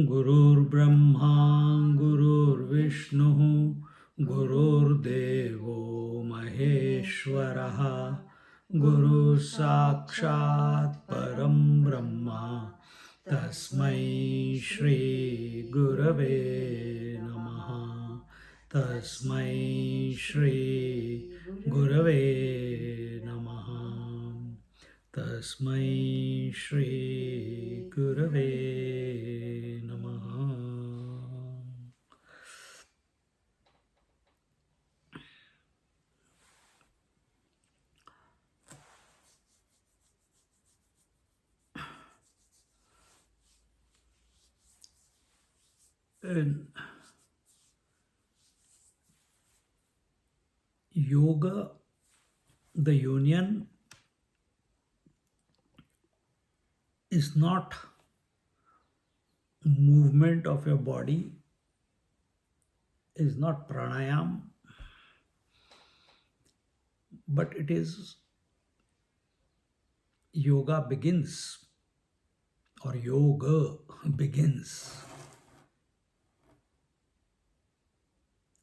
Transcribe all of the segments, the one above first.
गुरुर्ब्रह्मा गुरुर्विष्णुः गुरुर्देवो महेश्वरः गुरुः साक्षात् परं ब्रह्म तस्मै श्री गुरवे नमः तस्मै श्री गुरवे नमः तस्मै श्री गुरवे नमः. In yoga, the union is not movement of your body, is not pranayam, but it is yoga begins, or yoga begins,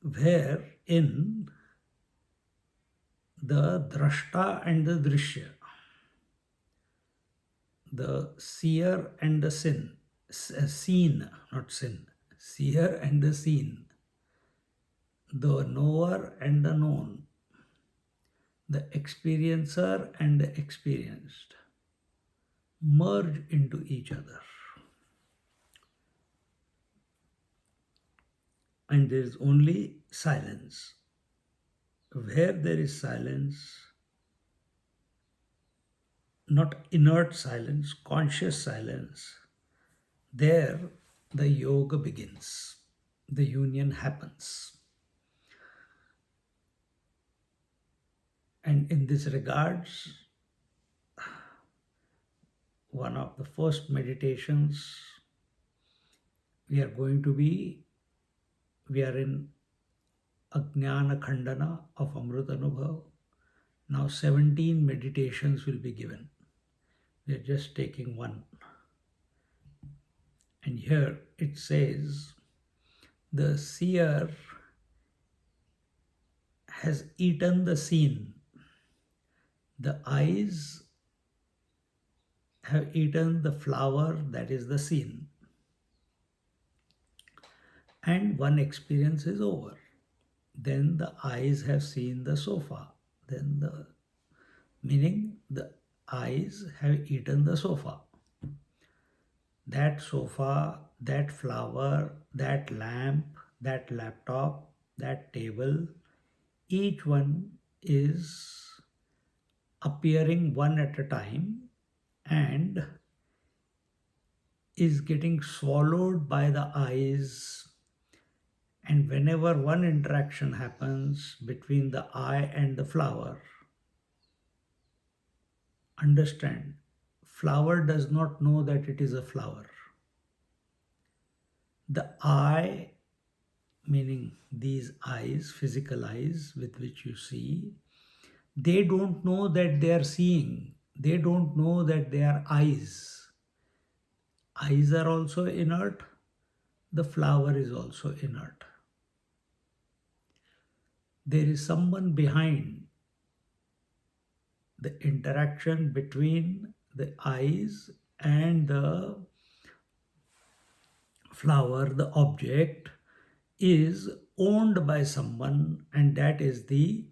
wherein the drashta and the drishya, the seer and the seen, not sin, seer and the seen, the knower and the known, the experiencer and the experienced, merge into each other. And there is only silence. Where there is silence, not inert silence, conscious silence, there the yoga begins, the union happens. And in this regards, one of the first meditations we are in Ajnana Khandana of Amrut Anubhav. Now 17 meditations will be given. We are just taking one. And here it says, the seer has eaten the seen. The eyes have eaten the flower that is the seen. And one experience is over. Then the eyes have seen the sofa. Meaning the eyes have eaten the sofa. That sofa, that flower, that lamp, that laptop, that table, each one is appearing one at a time and is getting swallowed by the eyes. And whenever one interaction happens between the eye and the flower, understand, flower does not know that it is a flower. The eye, meaning these eyes, physical eyes with which you see, they don't know that they are seeing. They don't know that they are eyes. Eyes are also inert. The flower is also inert. There is someone behind the interaction between the eyes and the flower, the object, is owned by someone, and that is the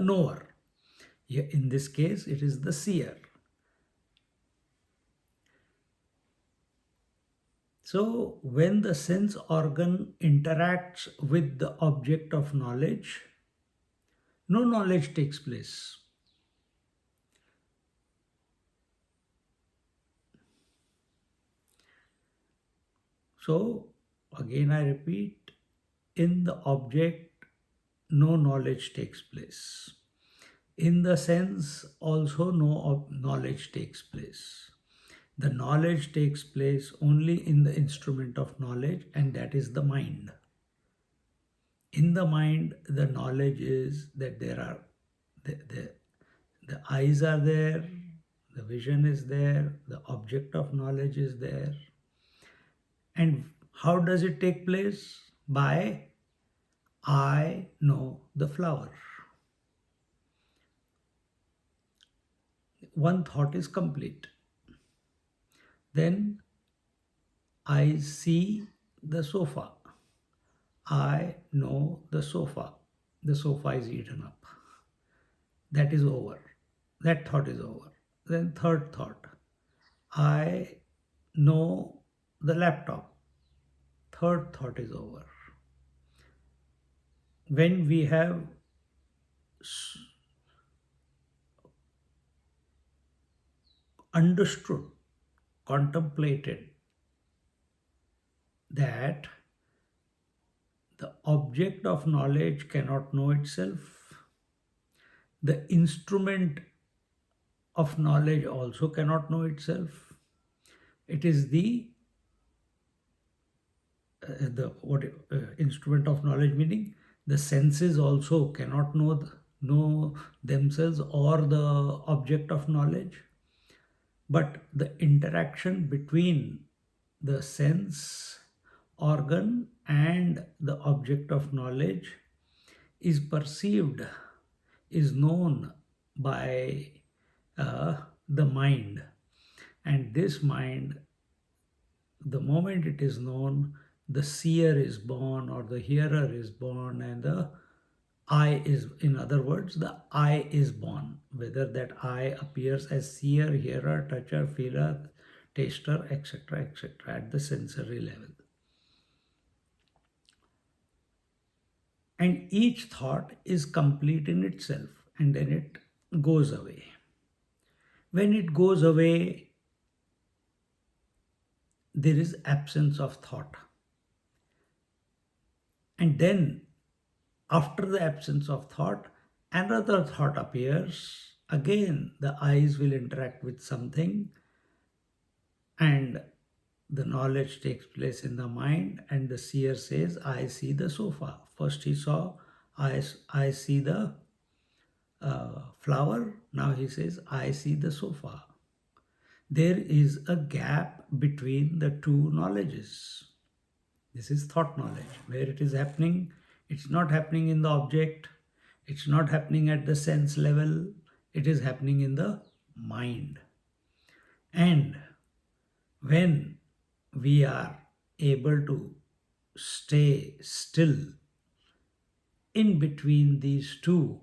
knower. In this case, it is the seer. So when the sense organ interacts with the object of knowledge, no knowledge takes place. So, again, I repeat, in the object, no knowledge takes place. In the sense, also no knowledge takes place. The knowledge takes place only in the instrument of knowledge, and that is the mind. In the mind, the knowledge is that there are the eyes are there, the vision is there, the object of knowledge is there. And how does it take place? By I know the flower. One thought is complete. Then I see the sofa. I know the sofa. The sofa is eaten up. That is over. That thought is over. Then, third thought, I know the laptop. Third thought is over. When we have understood, contemplated that the object of knowledge cannot know itself, the instrument of knowledge also cannot know itself. It is the what instrument of knowledge, meaning the senses also cannot know themselves or the object of knowledge, but the interaction between the sense organ and the object of knowledge is perceived, is known by the mind. And this mind, the moment it is known, the seer is born or the hearer is born, and the I is, in other words, the I is born. Whether that I appears as seer, hearer, toucher, feeler, taster, etc., etc., at the sensory level. And each thought is complete in itself, and then it goes away. When it goes away, there is absence of thought. And then, after the absence of thought, another thought appears. Again, the eyes will interact with something, and the knowledge takes place in the mind, and the seer says, I see the sofa. First he saw, I see the flower. Now he says, I see the sofa. There is a gap between the two knowledges. This is thought knowledge. Where it is happening, it's not happening in the object, it's not happening at the sense level, it is happening in the mind. And when we are able to stay still in between these two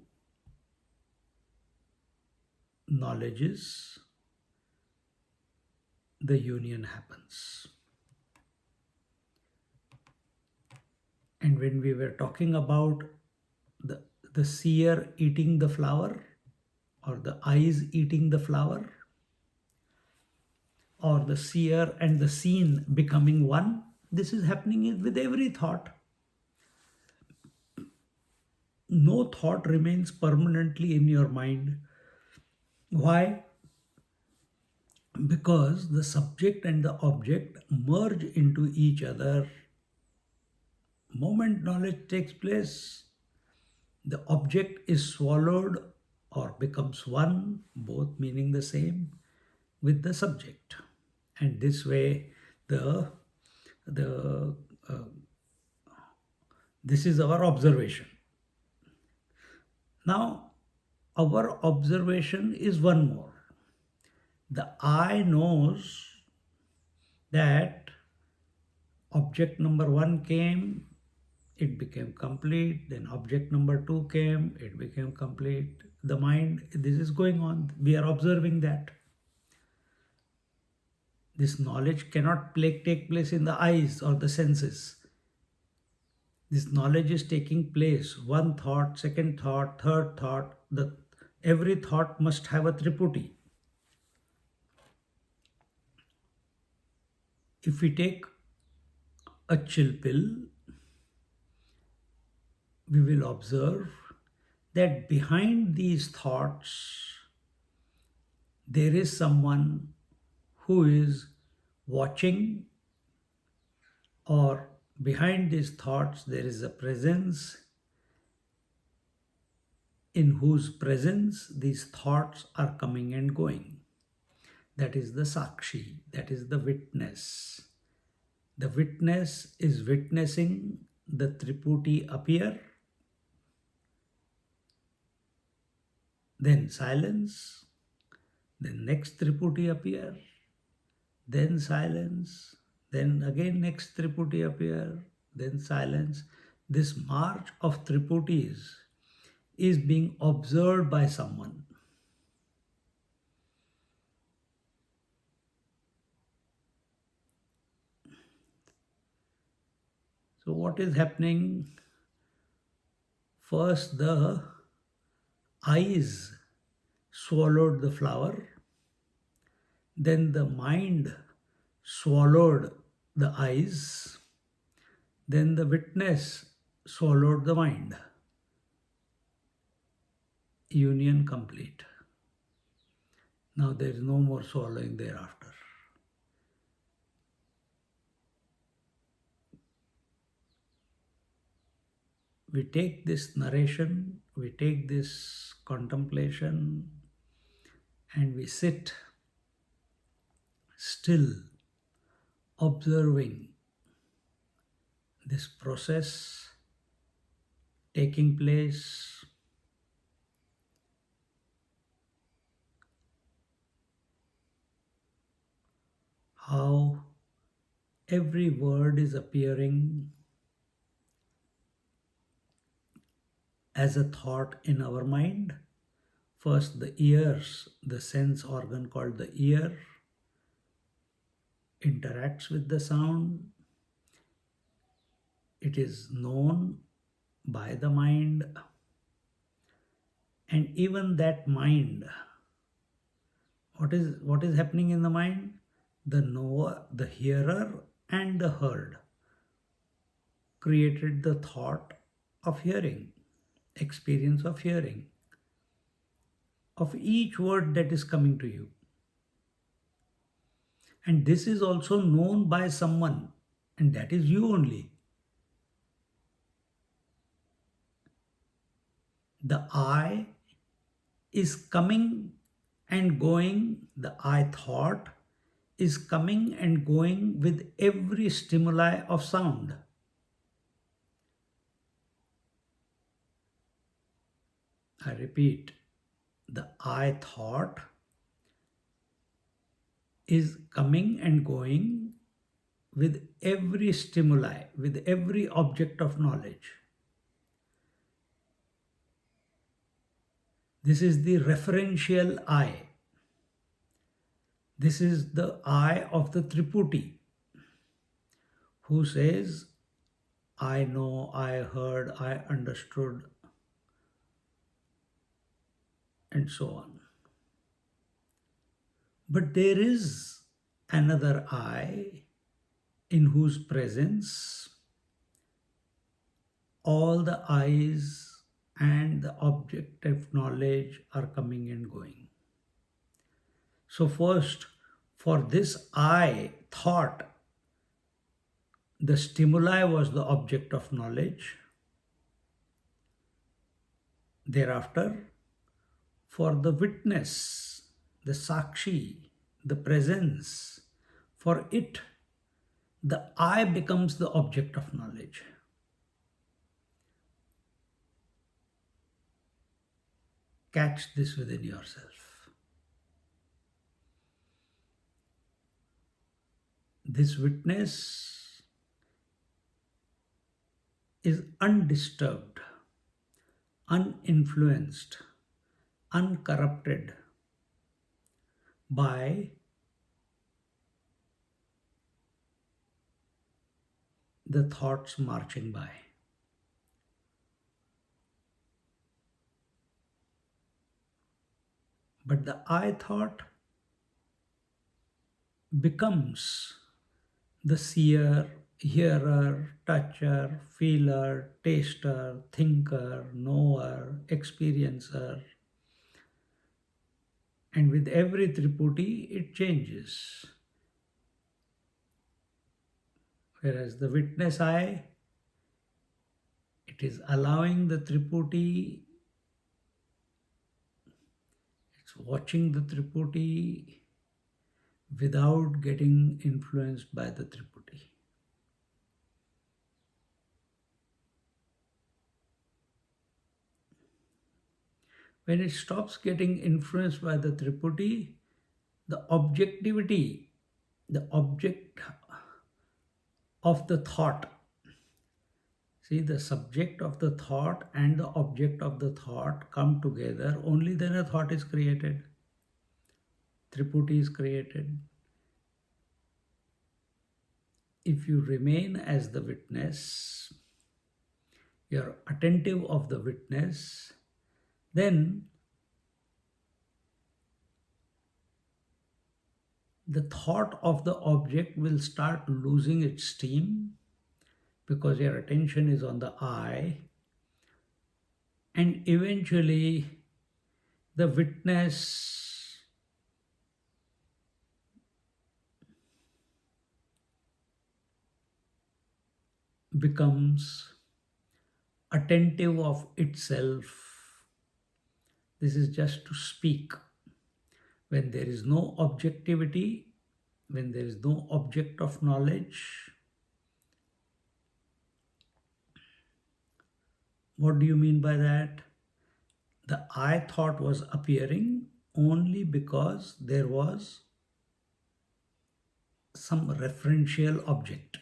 knowledges, the union happens. And when we were talking about the seer eating the flower, or the eyes eating the flower, or the seer and the seen becoming one, this is happening with every thought. No thought remains permanently in your mind. Why? Because the subject and the object merge into each other. Moment knowledge takes place, the object is swallowed or becomes one, both meaning the same, with the subject. And this way, the this is our observation. Now, our observation is one more. The eye knows that object number one came, it became complete. Then object number two came, it became complete. The mind, this is going on. We are observing that. This knowledge cannot take place in the eyes or the senses. This knowledge is taking place. One thought, second thought, third thought. Every thought must have a triputi. If we take a chill pill, we will observe that behind these thoughts, there is someone who is watching, or behind these thoughts, there is a presence in whose presence these thoughts are coming and going. That is the Sakshi, that is the witness. The witness is witnessing the Triputi appear, then silence, then next Triputi appear, then silence, then again next Triputi appear, then silence. This march of Triputis is being observed by someone. So what is happening? First the eyes swallowed the flower, then the mind swallowed the eyes, then the witness swallowed the mind. Union complete. Now there is no more swallowing thereafter. We take this narration, we take this contemplation, and we sit still, observing this process taking place. How every word is appearing as a thought in our mind. First, the ears, the sense organ called the ear, interacts with the sound. It is known by the mind, and even that mind, what is happening in the mind? The knower, the hearer, and the heard created the thought of hearing, experience of hearing, of each word that is coming to you. And this is also known by someone, and that is you only. The I is coming and going, the I thought is coming and going with every stimuli of sound. I repeat, the I thought is coming and going with every stimuli, with every object of knowledge. This is the referential I. This is the I of the Triputi, who says, I know, I heard, I understood, and so on. But there is another I in whose presence all the eyes and the object of knowledge are coming and going. So first, for this I thought, the stimuli was the object of knowledge. Thereafter, for the witness, the sakshi, the presence, for it, the I becomes the object of knowledge. Catch this within yourself. This witness is undisturbed, uninfluenced, uncorrupted by the thoughts marching by. But the I thought becomes the seer hearer, toucher, feeler, taster, thinker, knower, experiencer. And with every Triputi, it changes. Whereas the witness eye, it is allowing the Triputi, it's watching the Triputi without getting influenced by the Triputi. When it stops getting influenced by the Triputi, the objectivity, the object of the thought, see, the subject of the thought and the object of the thought come together, only then a thought is created. Triputi is created. If you remain as the witness, you're attentive of the witness, then the thought of the object will start losing its steam because your attention is on the I, and eventually the witness becomes attentive of itself. This is just to speak. When there is no objectivity, when there is no object of knowledge, what do you mean by that? The I thought was appearing only because there was some referential object.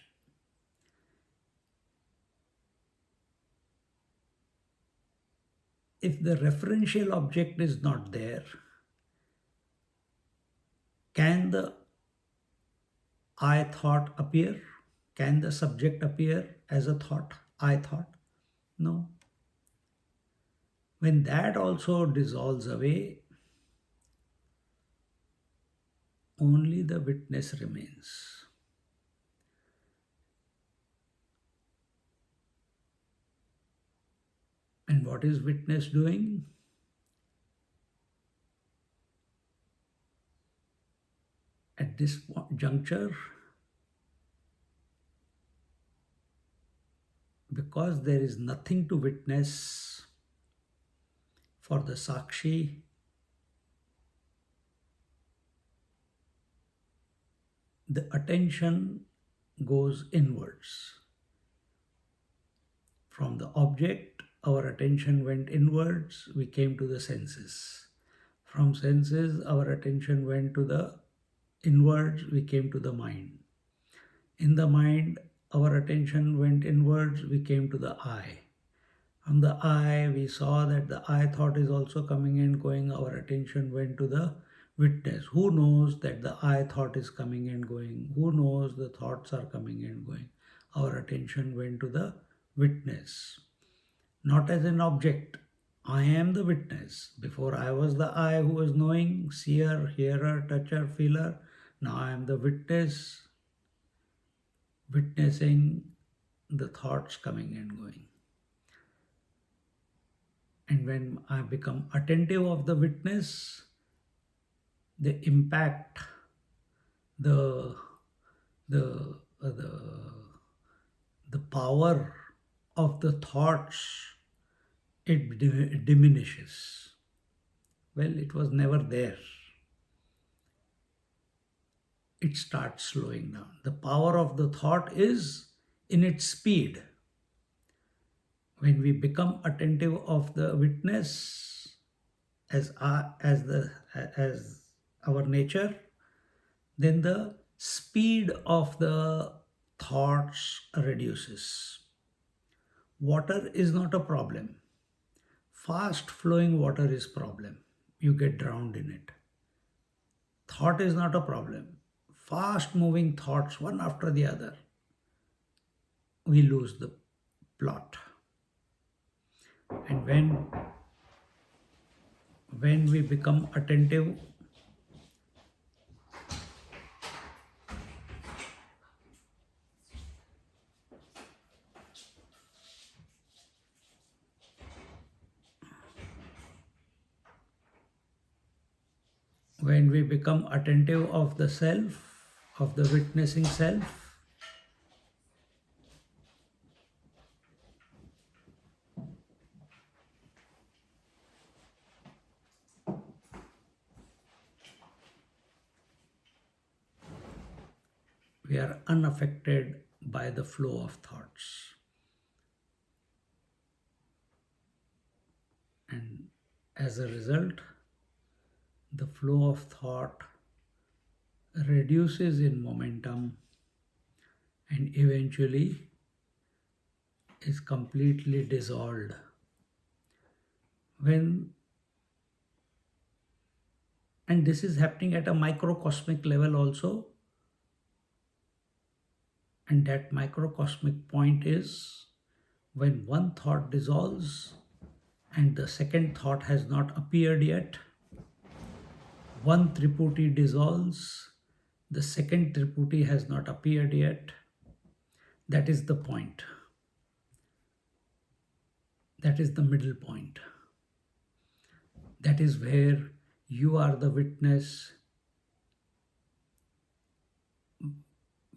If the referential object is not there, can the I thought appear? Can the subject appear as a thought? I thought? No. When that also dissolves away, only the witness remains. And what is witness doing? At this juncture, because there is nothing to witness for the Sakshi, the attention goes inwards. From the object, our attention went inwards, we came to the senses. From senses, our attention went to the inwards, we came to the mind. In the mind, our attention went inwards, we came to the I. From the I, we saw that the I thought is also coming and going, our attention went to the witness. Who knows that the I thought is coming and going? Who knows the thoughts are coming and going? Our attention went to the witness. Not as an object. I am the witness. Before I was the I who was knowing, seer, hearer, toucher, feeler. Now I am the witness, witnessing the thoughts coming and going. And when I become attentive of the witness, the impact, the power of the thoughts, it diminishes. Well, it was never there. It starts slowing down. The power of the thought is in its speed. When we become attentive of the witness as our nature, then the speed of the thoughts reduces. Water is not a problem. Fast flowing water is problem. You get drowned in it. Thought is not a problem. Fast moving thoughts, one after the other, we lose the plot. And when we become attentive, When we become attentive of the self, of the witnessing self, we are unaffected by the flow of thoughts. And as a result, the flow of thought reduces in momentum and eventually is completely dissolved. When and this is happening at a microcosmic level also, and that microcosmic point is when one thought dissolves and the second thought has not appeared yet. One Triputi dissolves, the second Triputi has not appeared yet. That is the point. That is the middle point. That is where you are the witness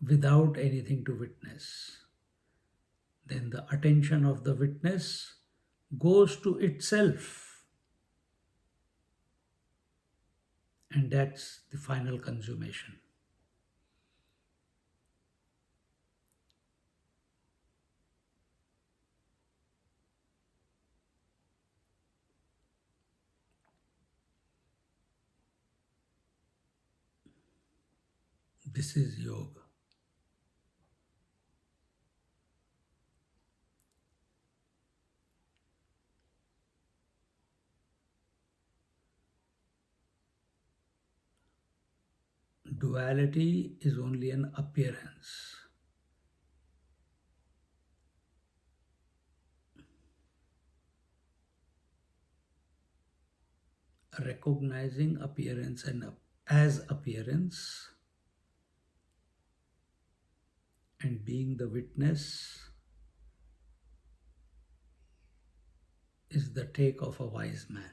without anything to witness. Then the attention of the witness goes to itself, and that's the final consummation. This is yoga. Duality is only an appearance. Recognizing appearance and as appearance and being the witness is the take of a wise man.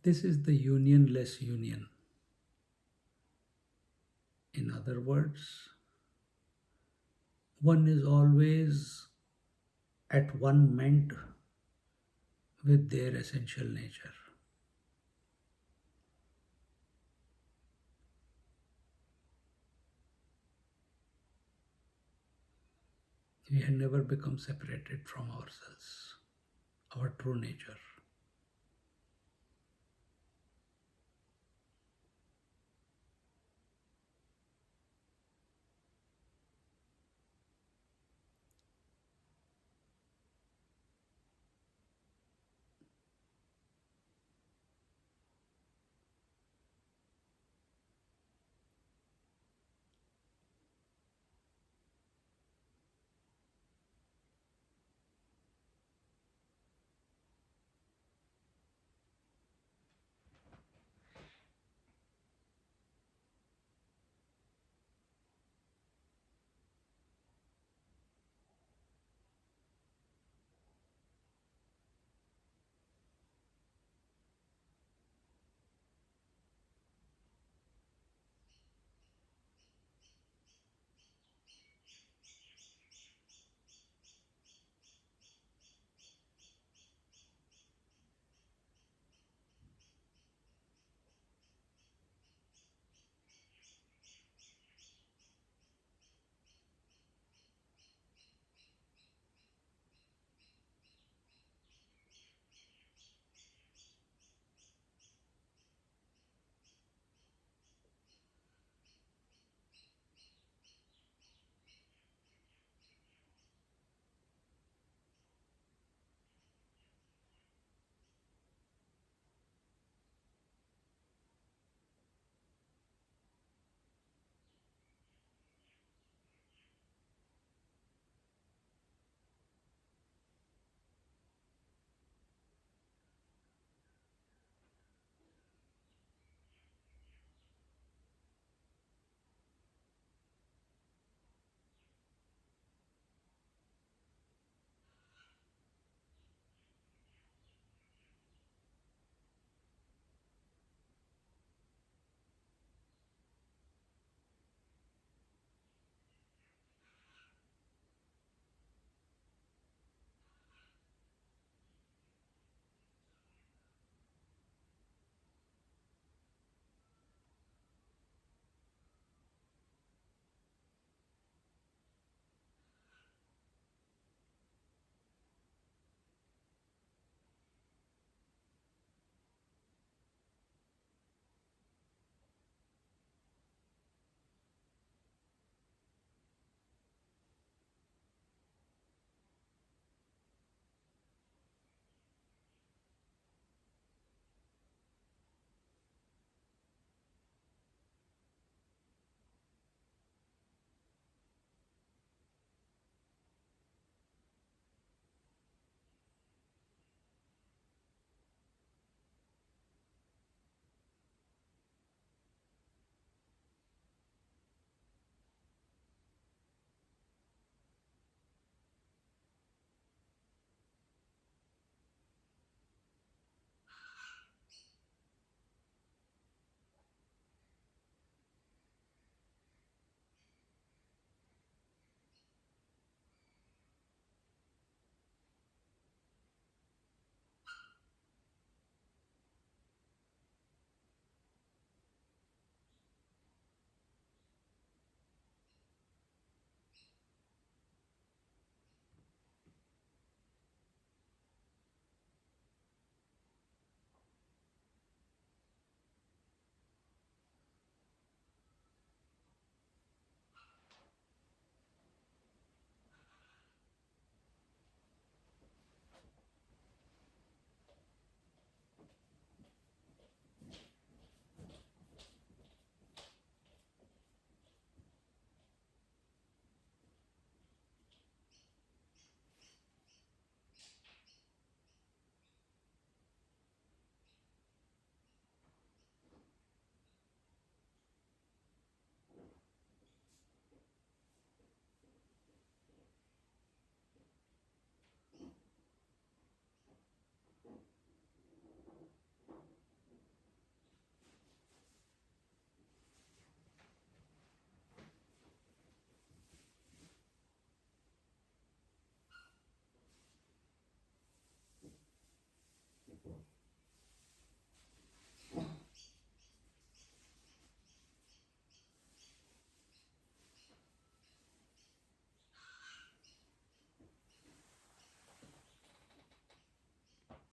This is the unionless union. In other words, one is always at one ment with their essential nature. We have never become separated from ourselves, our true nature.